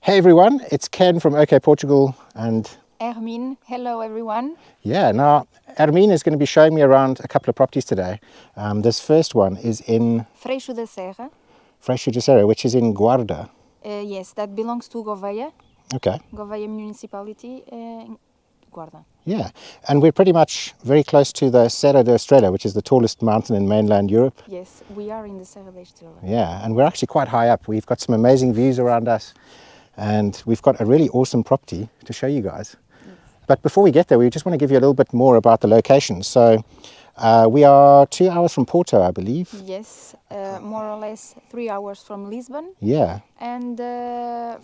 Hey everyone, it's Ken from OK Portugal and Hermine, hello everyone. yeah, now Hermine is going to be showing me around a couple of properties today. This first one is in Freixo da Serra. Freixo da Serra, which is in Guarda. Yes, that belongs to Gouveia. Okay. Gouveia municipality, Guarda. Yeah, and we're pretty much very close to the Serra da Estrela, which is the tallest mountain in mainland Europe. Yes, we are in the Serra da Estrela. Yeah, and we're actually quite high up. We've got some amazing views around us and we've got a really awesome property to show you guys. Yes. But before we get there, we just want to give you a little bit more about the location. So we are 2 hours from Porto, I believe. Yes, more or less 3 hours from Lisbon. Yeah. And 5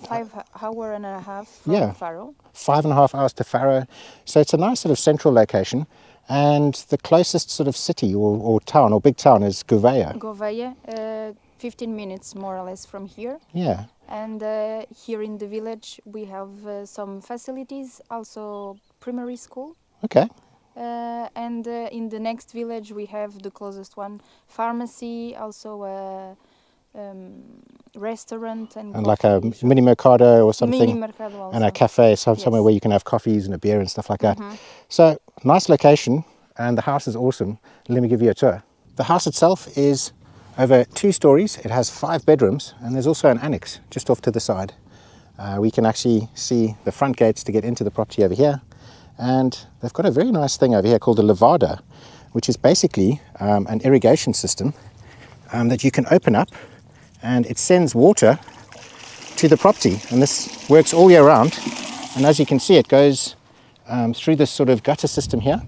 hours and a half from Faro. 5.5 hours to Faro. So it's a nice sort of central location. And the closest sort of city or town or big town is Gouveia. Gouveia, 15 minutes more or less from here. Yeah. And here in the village we have some facilities, also primary school. Okay. And in the next village we have the closest one, pharmacy, also a restaurant and like a mini mercado or something. Mini mercado also. And a cafe, somewhere where you can have coffees and a beer and stuff like that. Mm-hmm. So nice location and the house is awesome. Let me give you a tour. The house itself is over 2 stories. It has 5 bedrooms and there's also an annex just off to the side. We can actually see the front gates to get into the property over here. And they've got a very nice thing over here called a lavada, which is basically an irrigation system that you can open up and it sends water to the property. And this works all year round. And as you can see, it goes through this sort of gutter system here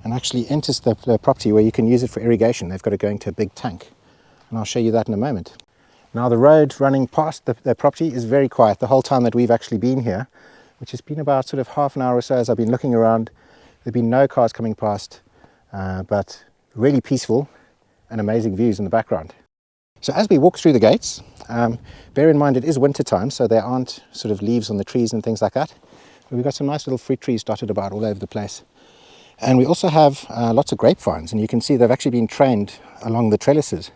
and actually enters the property where you can use it for irrigation. They've got it going to a big tank. And I'll show you that in a moment. Now the road running past the property is very quiet the whole time that we've actually been here, which has been about sort of half an hour or so as I've been looking around. There've been no cars coming past, but really peaceful and amazing views in the background. So as we walk through the gates, bear in mind it is winter time, so there aren't sort of leaves on the trees and things like that. But we've got some nice little fruit trees dotted about all over the place. And we also have lots of grapevines, and you can see they've actually been trained along the trellises.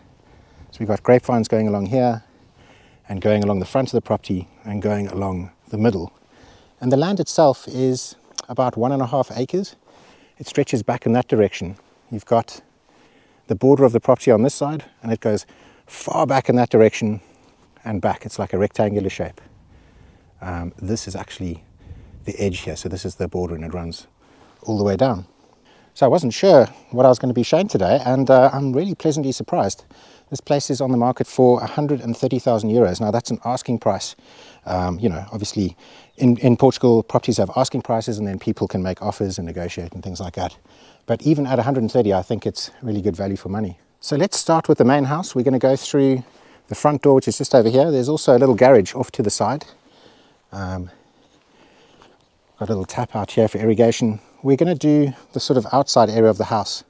So we've got grapevines going along here, and going along the front of the property, and going along the middle. And the land itself is about 1.5 acres. It stretches back in that direction. You've got the border of the property on this side, and it goes far back in that direction and back. It's like a rectangular shape. This is actually the edge here, so this is the border and it runs all the way down. So I wasn't sure what I was going to be shown today, and I'm really pleasantly surprised. This place is on the market for 130,000 euros. Now that's an asking price. You know, obviously in Portugal, properties have asking prices and then people can make offers and negotiate and things like that. But even at 130, I think it's really good value for money. So let's start with the main house. We're going to go through the front door, which is just over here. There's also a little garage off to the side. Got a little tap out here for irrigation. We're going to do the sort of outside area of the house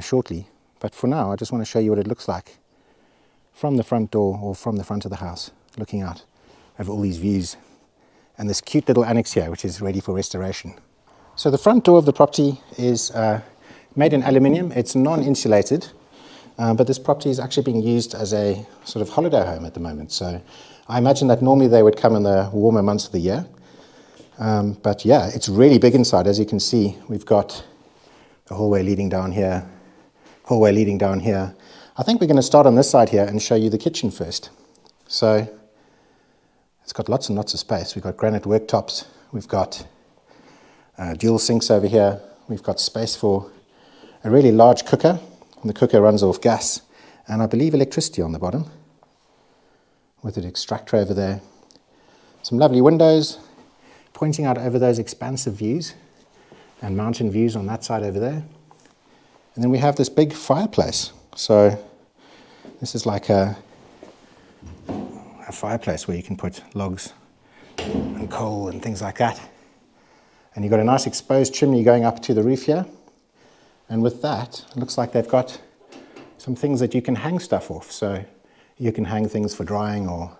shortly. But for now, I just want to show you what it looks like from the front door or from the front of the house, looking out over all these views. And this cute little annex here, which is ready for restoration. So the front door of the property is made in aluminium. It's non-insulated, but this property is actually being used as a sort of holiday home at the moment. So I imagine that normally they would come in the warmer months of the year. But yeah, it's really big inside. As you can see, we've got the hallway leading down here, hallway leading down here. I think we're going to start on this side here and show you the kitchen first. So it's got lots and lots of space. We've got granite worktops. We've got dual sinks over here. We've got space for a really large cooker. And the cooker runs off gas and I believe electricity on the bottom with an extractor over there. Some lovely windows pointing out over those expansive views and mountain views on that side over there. And then we have this big fireplace. So this is like a fireplace where you can put logs and coal and things like that. And you've got a nice exposed chimney going up to the roof here. And with that, it looks like they've got some things that you can hang stuff off. So you can hang things for drying, or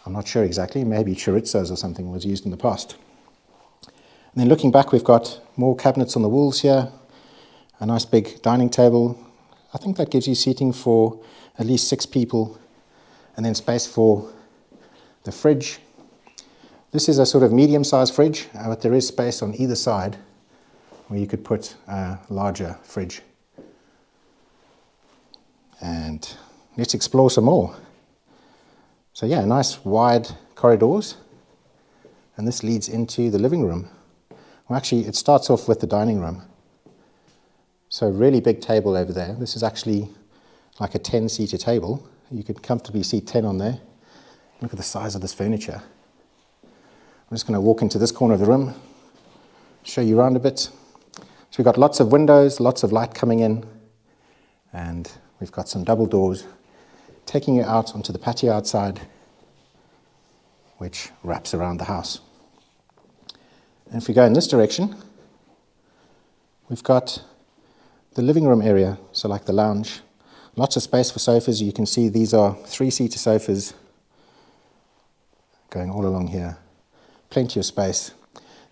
I'm not sure exactly, maybe chorizos or something was used in the past. And then looking back, we've got more cabinets on the walls here, a nice big dining table. I think that gives you seating for at least 6 people, and then space for The fridge. This is a sort of medium-sized fridge, but there is space on either side where you could put a larger fridge. And let's explore some more. So yeah, nice wide corridors, and this leads into the living room. Well, actually, it starts off with the dining room. So really big table over there. This is actually like a 10-seater table. You could comfortably seat 10 on there. Look at the size of this furniture. I'm just going to walk into this corner of the room, show you around a bit. So we've got lots of windows, lots of light coming in, and we've got some double doors taking you out onto the patio outside, which wraps around the house. And if we go in this direction, we've got the living room area, so like the lounge. Lots of space for sofas. You can see these are 3-seater sofas going all along here. Plenty of space.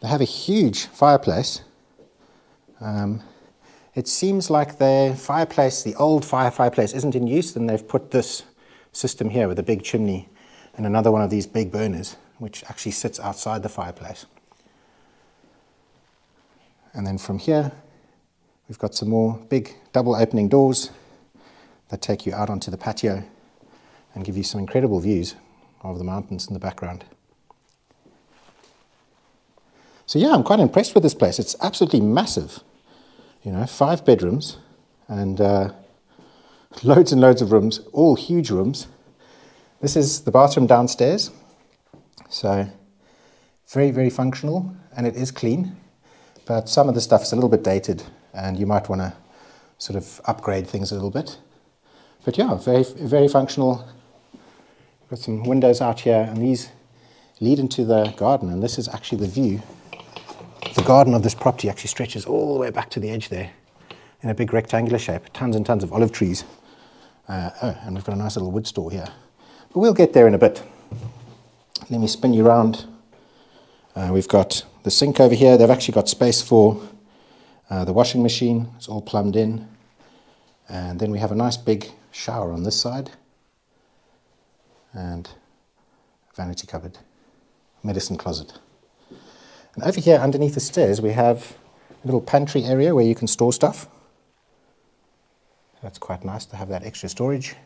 They have a huge fireplace. It seems like the fireplace, the old fireplace, isn't in use, and they've put this system here with a big chimney and another one of these big burners, which actually sits outside the fireplace. And then from here, we've got some more big double opening doors that take you out onto the patio and give you some incredible views of the mountains in the background. So yeah, I'm quite impressed with this place. It's absolutely massive. 5 bedrooms and loads and loads of rooms, all huge rooms. This is the bathroom downstairs. So very, very functional, and it is clean, but some of the stuff is a little bit dated and you might want to sort of upgrade things a little bit. But yeah, very, very functional. Got some windows out here, and these lead into the garden, and this is actually the view. The garden of this property actually stretches all the way back to the edge there in a big rectangular shape. Tons and tons of olive trees. And we've got a nice little wood store here. But we'll get there in a bit. Let me spin you around. We've got the sink over here. They've actually got space for the washing machine. It's all plumbed in. And then we have a nice big shower on this side. And a vanity cupboard. Medicine closet. And over here underneath the stairs we have a little pantry area where you can store stuff. That's quite nice to have that extra storage.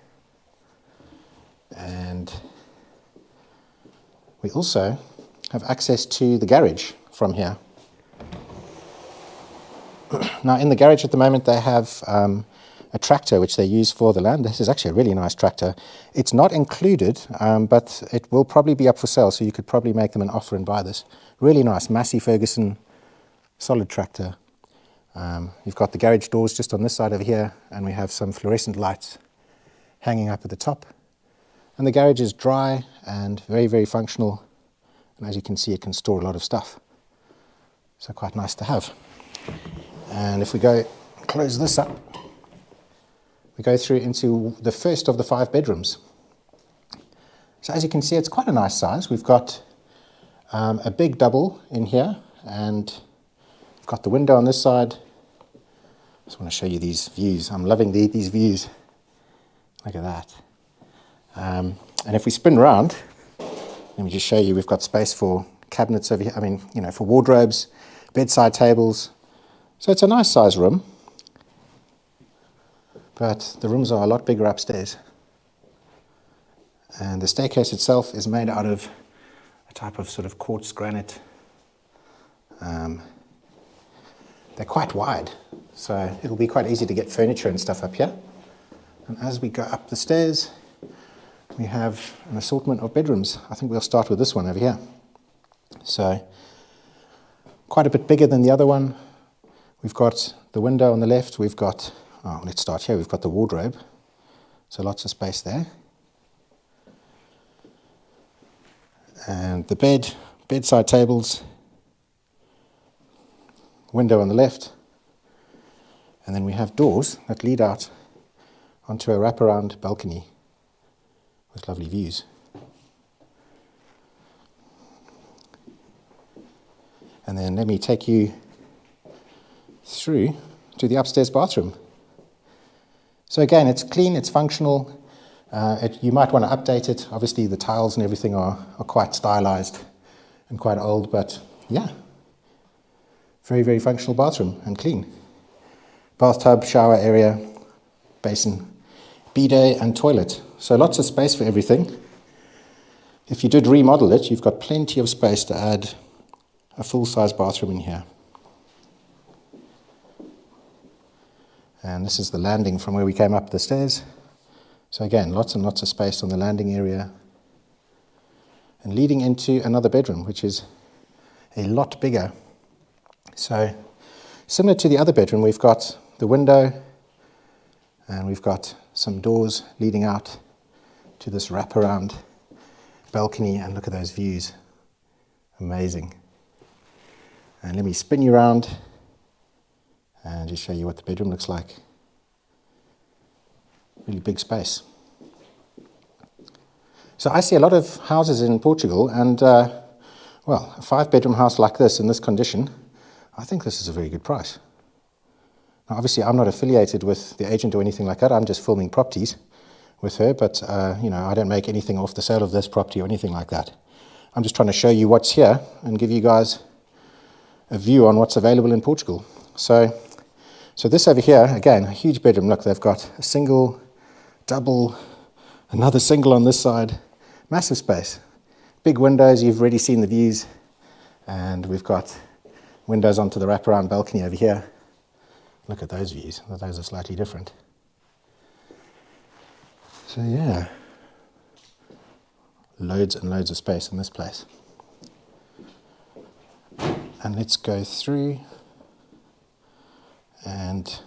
And we also have access to the garage from here. Now in the garage at the moment they have a tractor which they use for the land. This is actually a really nice tractor. It's not included, but it will probably be up for sale, so you could probably make them an offer and buy this. Really nice, Massey Ferguson solid tractor. You've got the garage doors just on this side over here, and we have some fluorescent lights hanging up at the top. And the garage is dry and very, very functional. And as you can see, it can store a lot of stuff. So quite nice to have. And if we go close this up, we go through into the first of the 5 bedrooms. So as you can see, it's quite a nice size. We've got a big double in here, and we've got the window on this side. I just want to show you these views. I'm loving these views. Look at that. And if we spin around, let me just show you, we've got space for cabinets over here, for wardrobes, bedside tables. So it's a nice size room, but the rooms are a lot bigger upstairs. And the staircase itself is made out of a type of sort of quartz granite. They're quite wide, so it'll be quite easy to get furniture and stuff up here. And as we go up the stairs, we have an assortment of bedrooms. I think we'll start with this one over here. So quite a bit bigger than the other one. We've got the window on the left. We've got, let's start here. We've got the wardrobe. So lots of space there. And the bedside tables, window on the left. And then we have doors that lead out onto a wraparound balcony with lovely views. And then let me take you through to the upstairs bathroom. So again, it's clean, it's functional. You might want to update it. Obviously the tiles and everything are quite stylized and quite old, but yeah, very, very functional bathroom and clean. Bathtub, shower area, basin, bidet and toilet. So lots of space for everything. If you did remodel it, you've got plenty of space to add a full-size bathroom in here. And this is the landing from where we came up the stairs. So again, lots and lots of space on the landing area. And leading into another bedroom, which is a lot bigger. So similar to the other bedroom, we've got the window and we've got some doors leading out to this wraparound balcony, and look at those views. Amazing. And let me spin you around and just show you what the bedroom looks like. Really big space. So I see a lot of houses in Portugal, and well, a 5-bedroom house like this in this condition, I think this is a very good price. Now obviously I'm not affiliated with the agent or anything like that, I'm just filming properties with her, but you know, I don't make anything off the sale of this property or anything like that. I'm just trying to show you what's here and give you guys a view on what's available in Portugal. So this over here, again, a huge bedroom. Look, they've got a single, double, another single on this side, massive space. Big windows, you've already seen the views, and we've got windows onto the wraparound balcony over here. Look at those views, those are slightly different. So yeah, loads and loads of space in this place. And let's go through, and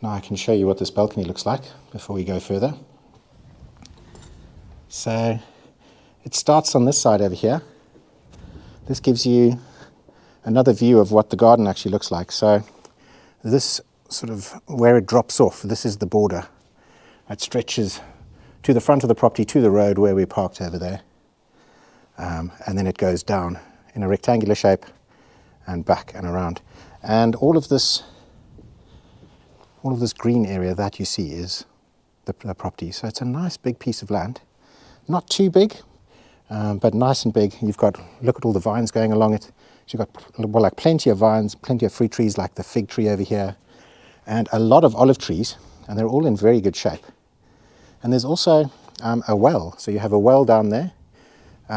now I can show you what this balcony looks like before we go further. So it starts on this side over here. This gives you another view of what the garden actually looks like. So this sort of, where it drops off, this is the border. It stretches to the front of the property, to the road where we're parked over there. And then it goes down in a rectangular shape and back and around. And all of this green area that you see is the property. So it's a nice big piece of land. Not too big, but nice and big. You've got, look at all the vines going along it. So you've got, well, like plenty of vines, plenty of fruit trees like the fig tree over here, and a lot of olive trees, and they're all in very good shape. And there's also a well. So you have a well down there,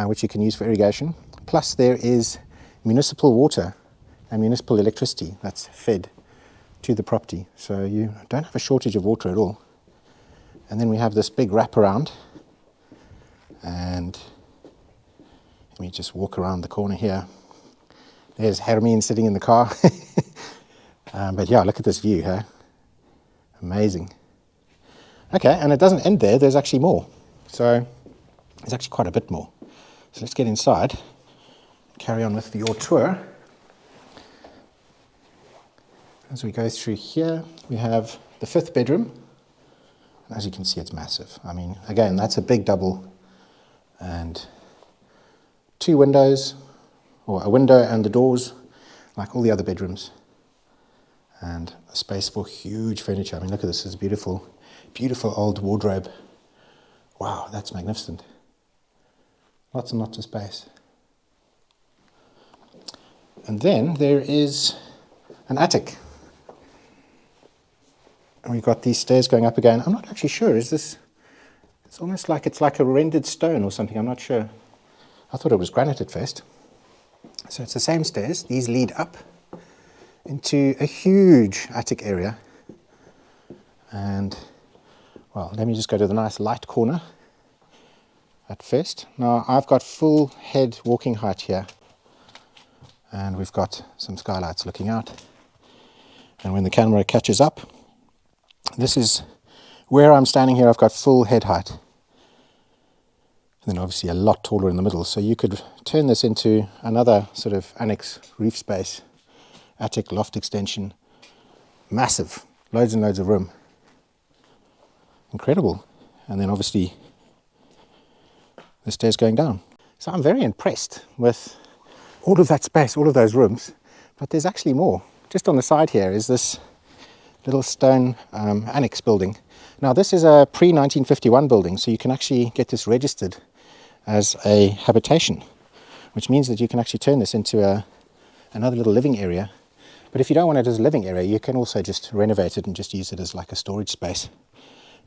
which you can use for irrigation. Plus there is municipal water and municipal electricity that's fed to the property. So you don't have a shortage of water at all. And then we have this big wraparound. And let me just walk around the corner here. There's Hermine sitting in the car. But yeah, look at this view here. Amazing. Okay, and it doesn't end there. There's actually more. So there's actually quite a bit more. So let's get inside. Carry on with your tour. As we go through here, we have the 5th bedroom. And as you can see, it's massive. I mean, again, that's a big double. And 2 windows, or a window and the doors, like all the other bedrooms. And a space for huge furniture. I mean, look at this. It's a beautiful, beautiful old wardrobe. Wow, that's magnificent. Lots and lots of space. And then there is an attic. And we've got these stairs going up again. I'm not actually sure. Is this... It's almost like it's like a rendered stone or something. I'm not sure. I thought it was granite at first. So it's the same stairs. These lead up into a huge attic area. And, well, let me just go to the nice light corner at first. Now, I've got full head walking height here. And we've got some skylights looking out. And when the camera catches up, this is where I'm standing here. I've got full head height. And then obviously a lot taller in the middle. So you could turn this into another sort of annex roof space, attic loft extension. Massive, loads and loads of room. Incredible. And then obviously the stairs going down. So I'm very impressed with all of that space, all of those rooms. But there's actually more. Just on the side here is this little stone annex building. Now this is a pre-1951 building, so you can actually get this registered as a habitation, which means that you can actually turn this into another little living area. But if you don't want it as a living area, you can also just renovate it and just use it as like a storage space.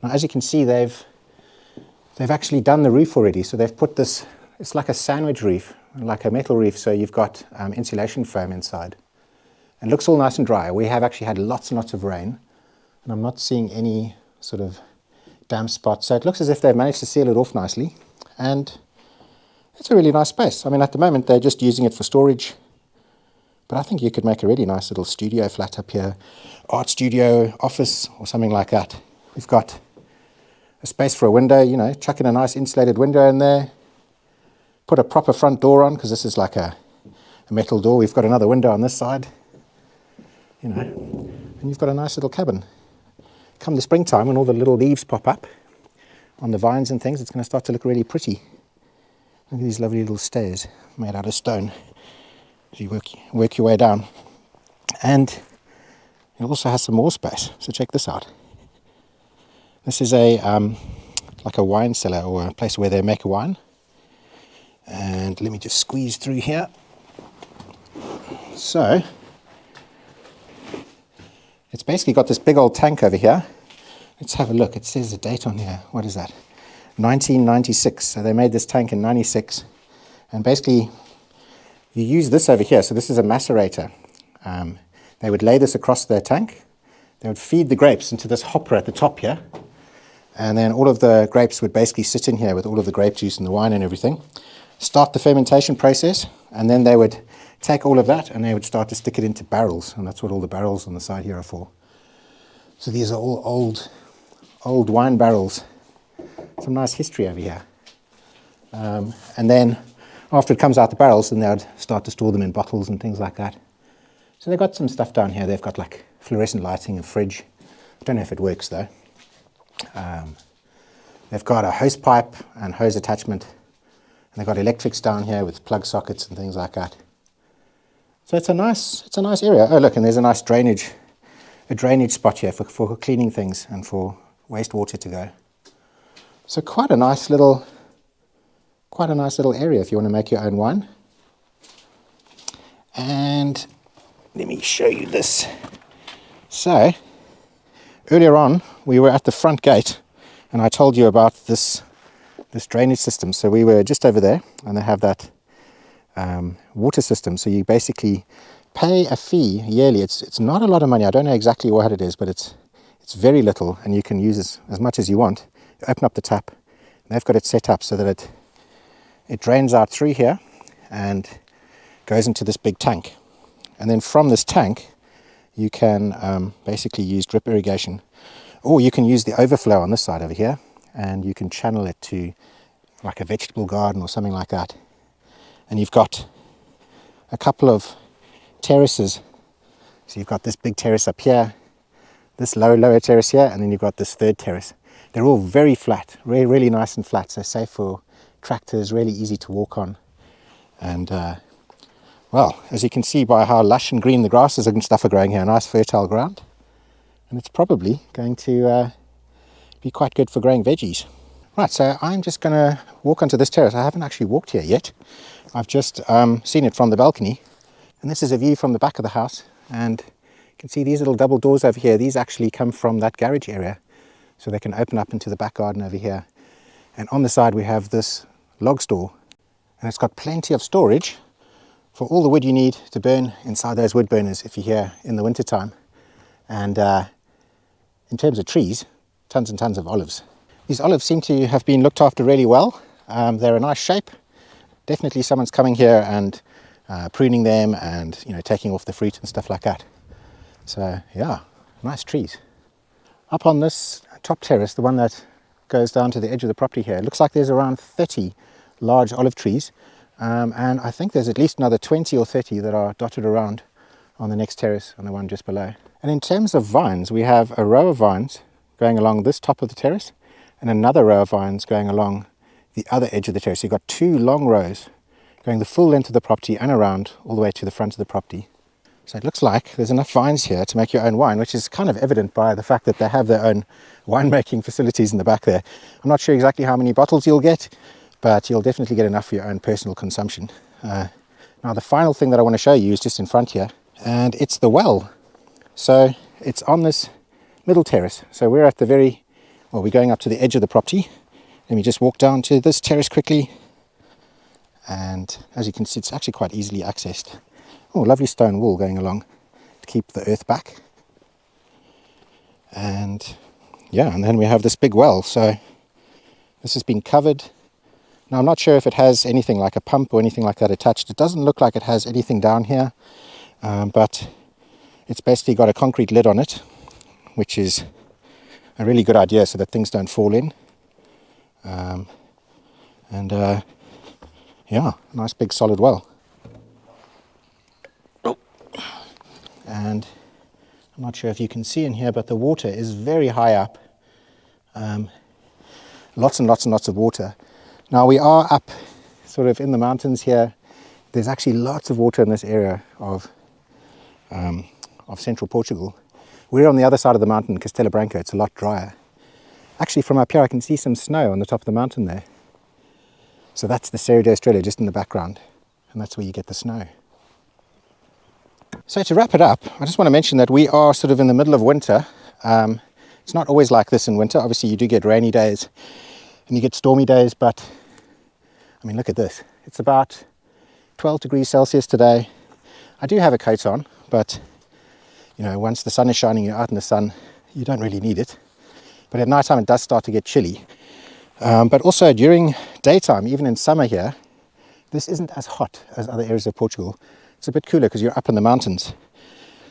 Now as you can see, they've actually done the roof already, so they've put this, it's like a sandwich roof, like a metal roof, so you've got insulation foam inside. It looks all nice and dry. We have actually had lots and lots of rain, and I'm not seeing any sort of damp spots, so it looks as if they've managed to seal it off nicely, and it's a really nice space. I mean, at the moment they're just using it for storage, but I think you could make a really nice little studio flat up here, art studio, office, or something like that. We've got a space for a window, you know, chuck in a nice insulated window in there, put a proper front door on, because this is like a metal door. We've got another window on this side, you know, and you've got a nice little cabin. Come the springtime, when all the little leaves pop up on the vines and things, it's going to start to look really pretty. Look at these lovely little stairs made out of stone as you work your way down. And it also has some more space, so check this out. This is like a wine cellar, or a place where they make a wine. And let me just squeeze through here. So it's basically got this big old tank over here. Let's have a look. It says a date on here. What is that? 1996. So they made this tank in 96. And basically you use this over here. So this is a macerator. They would lay this across their tank. They would feed the grapes into this hopper at the top here. And then all of the grapes would basically sit in here with all of the grape juice and the wine and everything. Start the fermentation process. And then they would take all of that and they would start to stick it into barrels. And that's what all the barrels on the side here are for. So these are all old wine barrels. Some nice history over here. And then after it comes out the barrels, then they would start to store them in bottles and things like that. So they've got some stuff down here. They've got like fluorescent lighting, a fridge. I don't know if it works though. They've got a hose pipe and hose attachment. And they've got electrics down here with plug sockets and things like that. So it's a nice area. Oh look, and there's a nice drainage spot here for cleaning things and for wastewater to go. So quite a nice little area if you want to make your own wine. And let me show you this. So earlier on we were at the front gate and I told you about this drainage system. So we were just over there and they have that water system. So you basically pay a fee yearly. It's not a lot of money. I don't know exactly what it is, but it's very little and you can use as much as you want. You open up the tap. And they've got it set up so that it drains out through here and goes into this big tank. And then from this tank you can basically use drip irrigation, or you can use the overflow on this side over here and you can channel it to like a vegetable garden or something like that. And you've got a couple of terraces. So you've got this big terrace up here, this lower terrace here, and then you've got this third terrace. They're all very flat, really nice and flat, so safe for tractors, really easy to walk on. And well, as you can see by how lush and green the grasses and stuff are growing here, nice fertile ground. And it's probably going to be quite good for growing veggies. Right, so I'm just going to walk onto this terrace. I haven't actually walked here yet. I've just seen it from the balcony. And this is a view from the back of the house. And you can see these little double doors over here. These actually come from that garage area. So they can open up into the back garden over here. And on the side we have this log store. And it's got plenty of storage for all the wood you need to burn inside those wood burners if you're here in the winter time. And in terms of trees, tons and tons of olives. These olives seem to have been looked after really well. They're a nice shape. Definitely someone's coming here and pruning them and taking off the fruit and stuff like that. So yeah, nice trees. Up on this top terrace, the one that goes down to the edge of the property here, it looks like there's around 30 large olive trees. And I think there's at least another 20 or 30 that are dotted around on the next terrace and the one just below. And in terms of vines, we have a row of vines going along this top of the terrace and another row of vines going along the other edge of the terrace. So you've got two long rows going the full length of the property and around all the way to the front of the property. So it looks like there's enough vines here to make your own wine, which is kind of evident by the fact that they have their own winemaking facilities in the back there. I'm not sure exactly how many bottles you'll get, but you'll definitely get enough for your own personal consumption. Now the final thing that I want to show you is just in front here, and it's the well. So it's on this middle terrace. So we're at the we're going up to the edge of the property. Let me just walk down to this terrace quickly. And as you can see, it's actually quite easily accessed. Oh, lovely stone wall going along to keep the earth back. And yeah, and then we have this big well. So this has been covered. Now I'm not sure if it has anything like a pump or anything like that attached. It doesn't look like it has anything down here, but it's basically got a concrete lid on it, which is a really good idea so that things don't fall in. Yeah, nice big solid well. And I'm not sure if you can see in here, but the water is very high up. Lots and lots and lots of water. Now we are up sort of in the mountains here. There's actually lots of water in this area of central Portugal. We're on the other side of the mountain, Castelo Branco. It's a lot drier. Actually, from up here, I can see some snow on the top of the mountain there. So that's the Serra da Estrela just in the background, and that's where you get the snow. So to wrap it up, I just want to mention that we are sort of in the middle of winter. It's not always like this in winter. Obviously, you do get rainy days and you get stormy days, but I mean, look at this. It's about 12 degrees Celsius today. I do have a coat on, but you know, once the sun is shining, you're out in the sun, you don't really need it. But at night time, it does start to get chilly. But also during daytime, even in summer here, this isn't as hot as other areas of Portugal. It's a bit cooler because you're up in the mountains.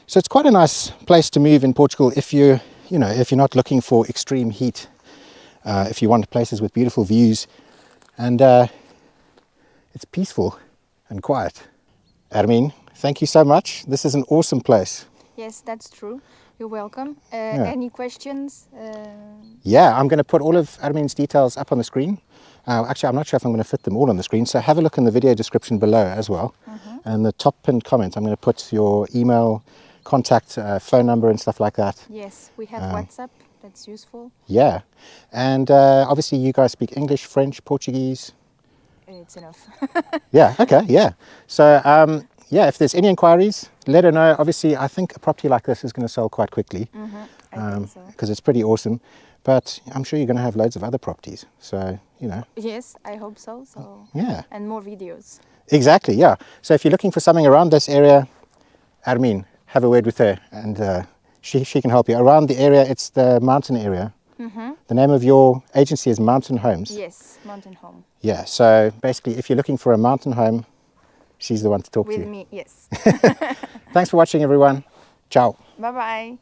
So it's quite a nice place to move in Portugal if you're not looking for extreme heat, if you want places with beautiful views, and it's peaceful and quiet. Hermine, thank you so much. This is an awesome place. Yes, that's true. You're welcome. Any questions? Yeah, I'm going to put all of Hermine's details up on the screen. Actually, I'm not sure if I'm going to fit them all on the screen, so have a look in the video description below as well. And the top pinned comment, I'm going to put your email, contact, phone number and stuff like that. Yes, we have WhatsApp. That's useful. Yeah. And obviously you guys speak English, French, Portuguese. It's enough. Yeah, okay, yeah. So, yeah, if there's any inquiries, let her know. Obviously, I think a property like this is going to sell quite quickly. I think so. Because it's pretty awesome. But I'm sure you're going to have loads of other properties. So, you know. Yes, I hope so. Yeah. And more videos. Exactly, yeah. So if you're looking for something around this area, Hermine, have a word with her and she can help you. Around the area, it's the mountain area. The name of your agency is Mountain Homes. Yes, Mountain Home. Yeah, so basically if you're looking for a mountain home, she's the one to talk to. With me, yes. Thanks for watching, everyone. Ciao. Bye-bye.